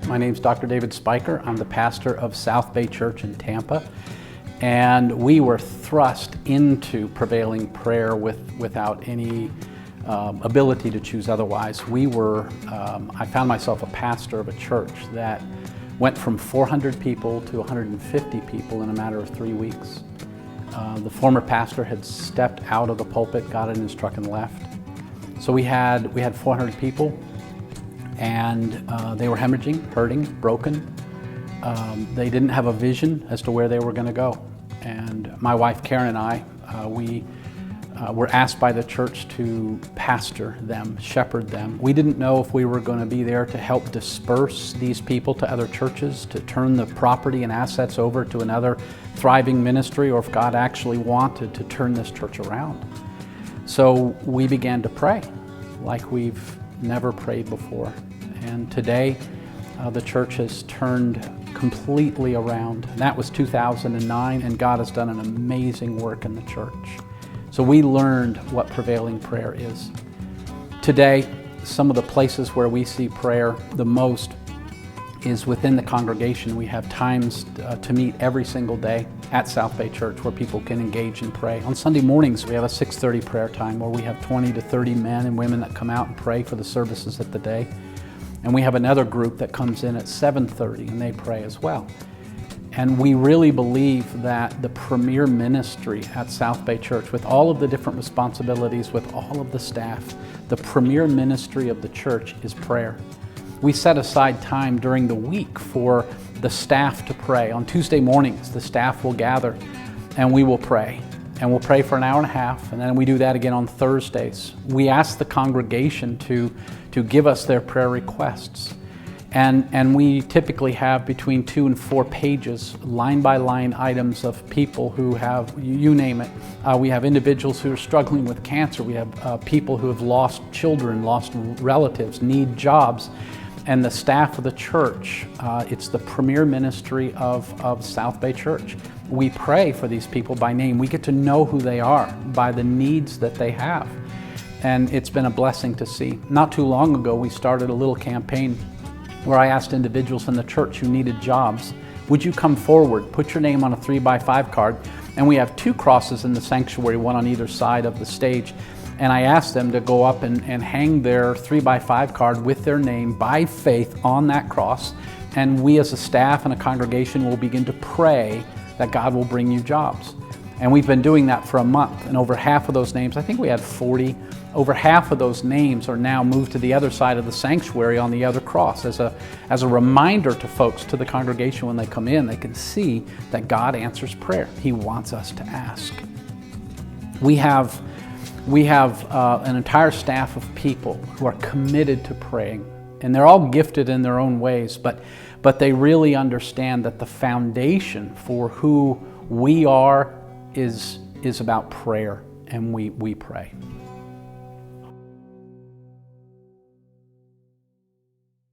My name's Dr. David Speicher. I'm the pastor of South Bay Church in Tampa. And we were thrust into prevailing prayer without any ability to choose otherwise. I found myself a pastor of a church that went from 400 people to 150 people in a matter of 3 weeks. The former pastor had stepped out of the pulpit, got in his truck and left. So we had 400 people, and they were hemorrhaging, hurting, broken. They didn't have a vision as to where they were going to go. And my wife Karen and I, we were asked by the church to pastor them, shepherd them. We didn't know if we were going to be there to help disperse these people to other churches, to turn the property and assets over to another thriving ministry, or if God actually wanted to turn this church around. So we began to pray like we've never prayed before. And today, the church has turned completely around. And that was 2009, and God has done an amazing work in the church. So we learned what prevailing prayer is. Today, some of the places where we see prayer the most is within the congregation. We have times to meet every single day at South Bay Church where people can engage and pray. On Sunday mornings, we have a 6:30 prayer time where we have 20 to 30 men and women that come out and pray for the services of the day. And we have another group that comes in at 7:30 and they pray as well. And we really believe that the premier ministry at South Bay Church, with all of the different responsibilities, with all of the staff, the premier ministry of the church is prayer. We set aside time during the week for the staff to pray. On Tuesday mornings, the staff will gather and we will pray. And we'll pray for an hour and a half, and then we do that again on Thursdays. We ask the congregation to give us their prayer requests. And we typically have between 2 and 4 pages, line by line items of people who have, you name it. We have individuals who are struggling with cancer. We have people who have lost children, lost relatives, need jobs. And the staff of the church, it's the premier ministry of South Bay Church. We pray for these people by name. We get to know who they are by the needs that they have. And it's been a blessing to see. Not too long ago, we started a little campaign where I asked individuals in the church who needed jobs, would you come forward, put your name on a 3x5 card, and we have 2 crosses in the sanctuary, one on either side of the stage. And I asked them to go up and hang their 3x5 card with their name by faith on that cross. And we as a staff and a congregation will begin to pray that God will bring you jobs. And we've been doing that for a month. And over half of those names, I think we had 40, over half of those names are now moved to the other side of the sanctuary on the other cross as a reminder to folks, to the congregation when they come in, they can see that God answers prayer. He wants us to ask. We have an entire staff of people who are committed to praying, and they're all gifted in their own ways, but they really understand that the foundation for who we are is about prayer, and we pray.